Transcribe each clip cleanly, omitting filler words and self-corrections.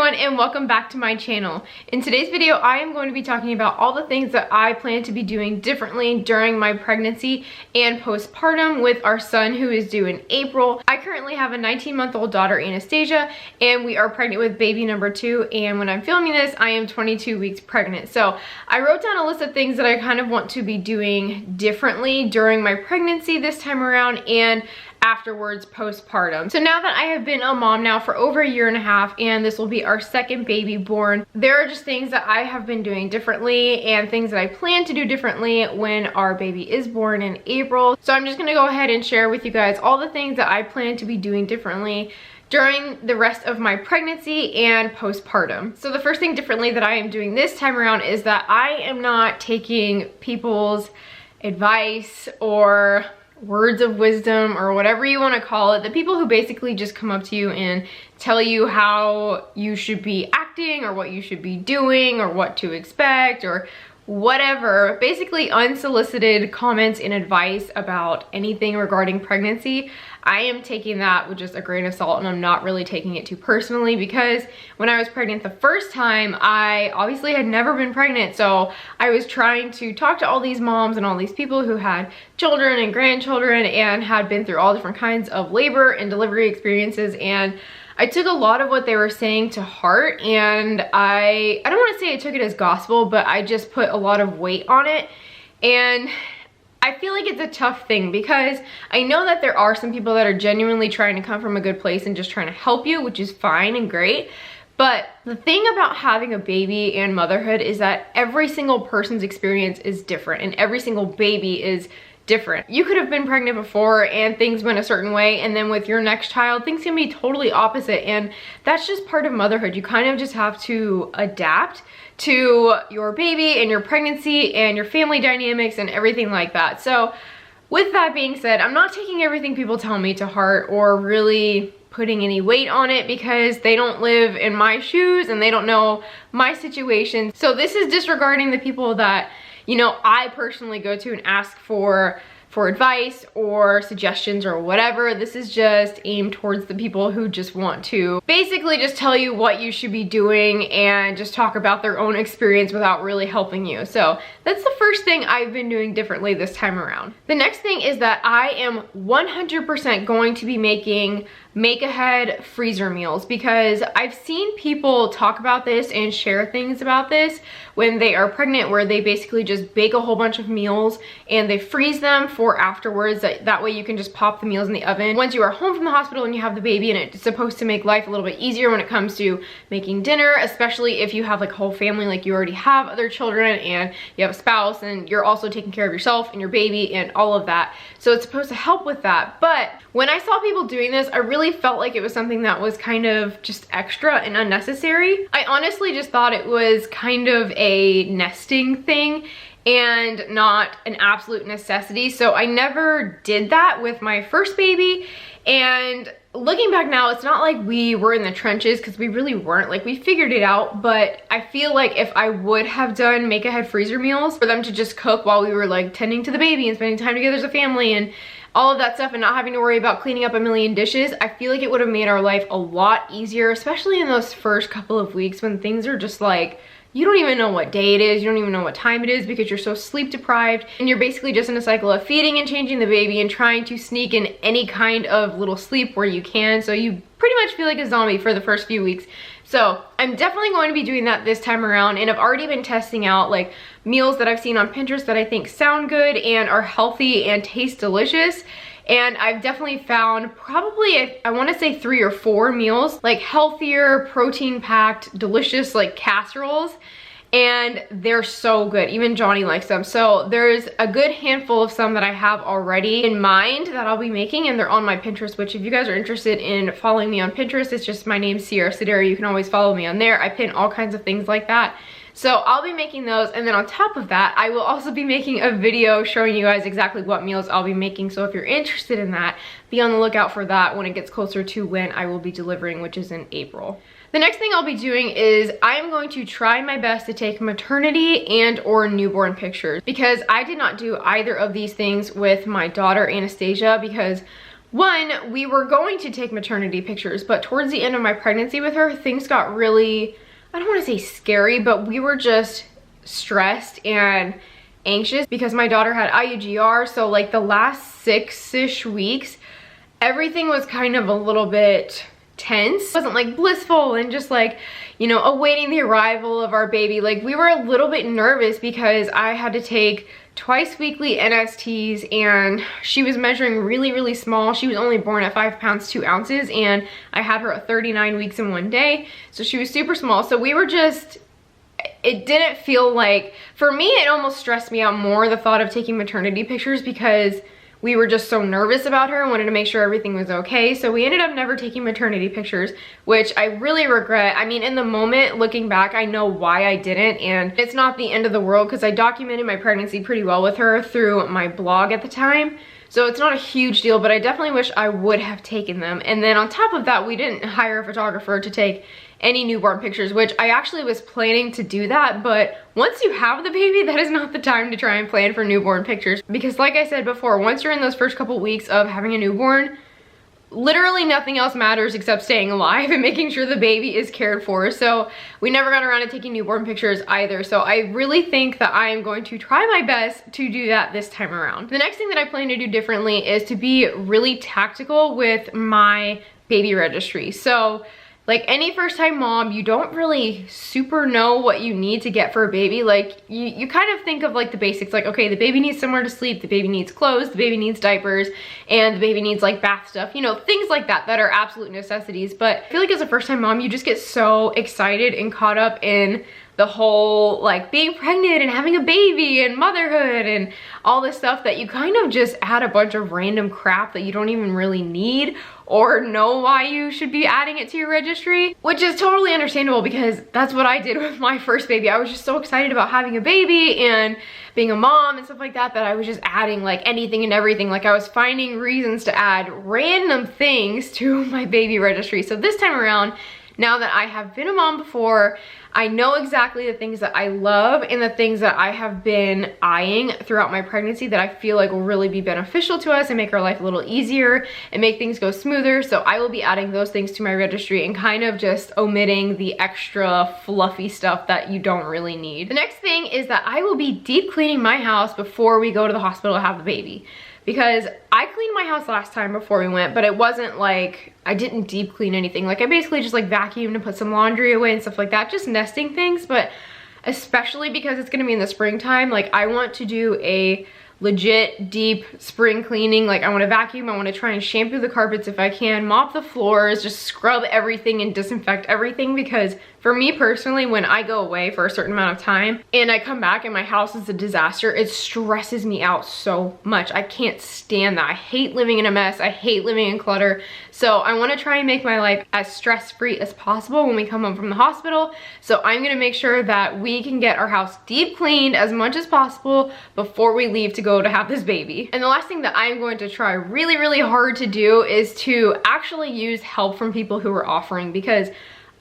everyone, and welcome back to my channel. In today's video, I am going to be talking about all the things that I plan to be doing differently during my pregnancy and postpartum with our son who is due in April. I currently have a 19-month-old daughter, Anastasia, and we are pregnant with baby number 2, and when I'm filming this, I am 22 weeks pregnant. So I wrote down a list of things that I kind of want to be doing differently during my pregnancy this time around and afterwards postpartum. So now that I have been a mom now for over a year and a half, and this will be our second baby born, there are just things that I have been doing differently and things that I plan to do differently when our baby is born in April. So I'm just gonna go ahead and share with you guys all the things that I plan to be doing differently during the rest of my pregnancy and postpartum. So the first thing differently that I am doing this time around is that I am not taking people's advice or words of wisdom or whatever you want to call it, the people who basically just come up to you and tell you how you should be acting or what you should be doing or what to expect or whatever, basically unsolicited comments and advice about anything regarding pregnancy. I am taking that with just a grain of salt, and I'm not really taking it too personally, because when I was pregnant the first time, I obviously had never been pregnant, so I was trying to talk to all these moms and all these people who had children and grandchildren and had been through all different kinds of labor and delivery experiences, and I took a lot of what they were saying to heart, and I don't want to say I took it as gospel, but I just put a lot of weight on it. And I feel like it's a tough thing, because I know that there are some people that are genuinely trying to come from a good place and just trying to help you, which is fine and great. But the thing about having a baby and motherhood is that every single person's experience is different, and every single baby is different. You could have been pregnant before and things went a certain way, and then with your next child things can be totally opposite, and that's just part of motherhood. You kind of just have to adapt to your baby and your pregnancy and your family dynamics and everything like that. So with that being said, I'm not taking everything people tell me to heart or really putting any weight on it, because they don't live in my shoes and they don't know my situation. So this is disregarding the people that, you know, I personally go to and ask for advice or suggestions or whatever. This is just aimed towards the people who just want to basically just tell you what you should be doing and just talk about their own experience without really helping you. So that's the first thing I've been doing differently this time around. The next thing is that I am 100% going to be making make-ahead freezer meals, because I've seen people talk about this and share things about this when they are pregnant, where they basically just bake a whole bunch of meals and they freeze them for afterwards. That way you can just pop the meals in the oven once you are home from the hospital and you have the baby, and it's supposed to make life a little bit easier when it comes to making dinner, especially if you have like a whole family, like you already have other children and you have a spouse and you're also taking care of yourself and your baby and all of that. So it's supposed to help with that. But when I saw people doing this, I really felt like it was something that was kind of just extra and unnecessary. I honestly just thought it was kind of a nesting thing and not an absolute necessity. So I never did that with my first baby. And looking back now, it's not like we were in the trenches, because we really weren't. Like, we figured it out, but I feel like if I would have done make-ahead freezer meals for them to just cook while we were like tending to the baby and spending time together as a family and all of that stuff, and not having to worry about cleaning up a million dishes, I feel like it would have made our life a lot easier, especially in those first couple of weeks when things are just like, you don't even know what day it is, you don't even know what time it is, because you're so sleep deprived, and you're basically just in a cycle of feeding and changing the baby and trying to sneak in any kind of little sleep where you can. So you pretty much feel like a zombie for the first few weeks. So I'm definitely going to be doing that this time around, and I've already been testing out like meals that I've seen on Pinterest that I think sound good and are healthy and taste delicious. And I've definitely found probably, I want to say 3 or 4 meals, like healthier, protein-packed, delicious like casseroles. And they're so good. Even Johnny likes them. So there's a good handful of some that I have already in mind that I'll be making, and they're on my Pinterest, which if you guys are interested in following me on Pinterest, it's just my name, Ciera Sideri. You can always follow me on there. I pin all kinds of things like that. So I'll be making those, and then on top of that, I will also be making a video showing you guys exactly what meals I'll be making. So if you're interested in that, be on the lookout for that when it gets closer to when I will be delivering, which is in April. The next thing I'll be doing is I am going to try my best to take maternity and or newborn pictures, because I did not do either of these things with my daughter Anastasia, because One, we were going to take maternity pictures, but towards the end of my pregnancy with her, things got really, I don't want to say scary, but we were just stressed and anxious because my daughter had IUGR. So like the last 6-ish weeks, everything was kind of a little bit tense. It wasn't like blissful and just like, you know, awaiting the arrival of our baby. Like we were a little bit nervous because I had to take twice weekly NSTs and she was measuring really, really small. She was only born at 5 pounds 2 ounces and I had her at 39 weeks in 1 day. So she was super small. So we were just, it didn't feel like, for me, it almost stressed me out more, the thought of taking maternity pictures, because we were just so nervous about her and wanted to make sure everything was okay. So we ended up never taking maternity pictures, which I really regret. I mean, in the moment, looking back, I know why I didn't, and it's not the end of the world because I documented my pregnancy pretty well with her through my blog at the time. So it's not a huge deal, but I definitely wish I would have taken them. And then on top of that, we didn't hire a photographer to take any newborn pictures, which I actually was planning to do that, but once you have the baby, that is not the time to try and plan for newborn pictures. Because like I said before, once you're in those first couple weeks of having a newborn, literally nothing else matters except staying alive and making sure the baby is cared for. So we never got around to taking newborn pictures either. So I really think that I am going to try my best to do that this time around. The next thing that I plan to do differently is to be really tactical with my baby registry. So like any first time mom, you don't really super know what you need to get for a baby. Like you kind of think of like the basics, like, okay, the baby needs somewhere to sleep, the baby needs clothes, the baby needs diapers, and the baby needs like bath stuff, you know, things like that that are absolute necessities. But I feel like as a first time mom, you just get so excited and caught up in the whole like being pregnant and having a baby and motherhood and all this stuff that you kind of just add a bunch of random crap that you don't even really need or know why you should be adding it to your registry, which is totally understandable because that's what I did with my first baby. I was just so excited about having a baby and being a mom and stuff like that, that I was just adding like anything and everything. Like I was finding reasons to add random things to my baby registry. So this time around, now that I have been a mom before, I know exactly the things that I love and the things that I have been eyeing throughout my pregnancy that I feel like will really be beneficial to us and make our life a little easier and make things go smoother. So I will be adding those things to my registry and kind of just omitting the extra fluffy stuff that you don't really need. The next thing is that I will be deep cleaning my house before we go to the hospital to have the baby. Because I cleaned my house last time before we went, but it wasn't like, I didn't deep clean anything. Like I basically just like vacuumed and put some laundry away and stuff like that, just nesting things. But especially because it's gonna be in the springtime, like I want to do a legit deep spring cleaning. Like I want to vacuum, I want to try and shampoo the carpets if I can, mop the floors, just scrub everything and disinfect everything, because for me personally, when I go away for a certain amount of time and I come back and my house is a disaster, it stresses me out so much. I can't stand that. I hate living in a mess. I hate living in clutter. So I want to try and make my life as stress-free as possible when we come home from the hospital. So I'm going to make sure that we can get our house deep cleaned as much as possible before we leave to go to have this baby. And the last thing that I'm going to try really, really hard to do is to actually use help from people who are offering, because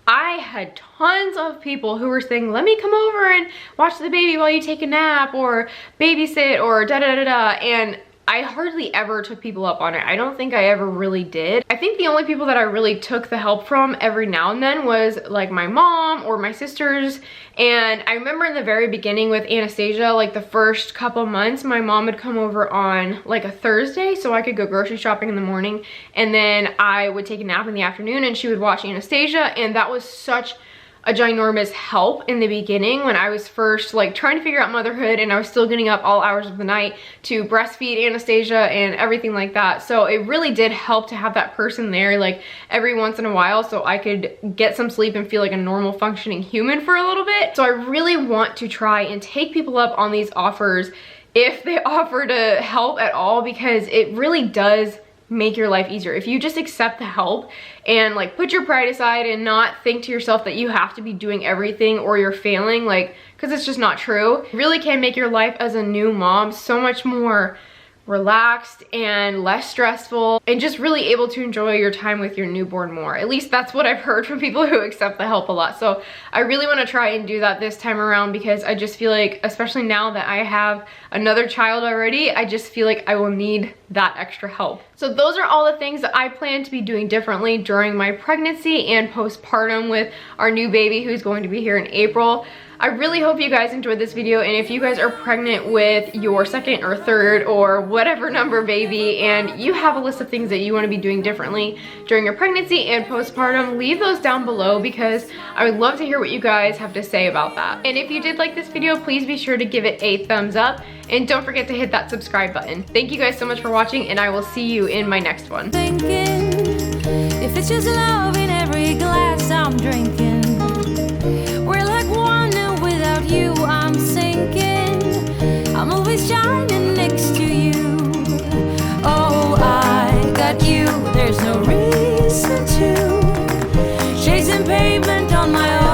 I had tons of people who were saying, let me come over and watch the baby while you take a nap or babysit or da-da-da-da, and I hardly ever took people up on it. I don't think I ever really did. I think the only people that I really took the help from every now and then was like my mom or my sisters. And I remember in the very beginning with Anastasia, like the first couple months, my mom would come over on like a Thursday so I could go grocery shopping in the morning, and then I would take a nap in the afternoon and she would watch Anastasia. And that was such a ginormous help in the beginning when I was first like trying to figure out motherhood, and I was still getting up all hours of the night to breastfeed Anastasia and everything like that. So it really did help to have that person there like every once in a while so I could get some sleep and feel like a normal functioning human for a little bit. So I really want to try and take people up on these offers if they offer to help at all, because it really does make your life easier. If you just accept the help and like put your pride aside and not think to yourself that you have to be doing everything or you're failing, like, because it's just not true. It really can make your life as a new mom so much more relaxed and less stressful, and just really able to enjoy your time with your newborn more. At least that's what I've heard from people who accept the help a lot. So I really want to try and do that this time around, because I just feel like, especially now that I have another child already, I just feel like I will need that extra help. So those are all the things that I plan to be doing differently during my pregnancy and postpartum with our new baby who's going to be here in April. I really hope you guys enjoyed this video, and if you guys are pregnant with your second or third or whatever number baby and you have a list of things that you want to be doing differently during your pregnancy and postpartum, leave those down below because I would love to hear what you guys have to say about that. And if you did like this video, please be sure to give it a thumbs up and don't forget to hit that subscribe button. Thank you guys so much for watching, and I will see you in my next one. If it's just love in every glass I'm drinking.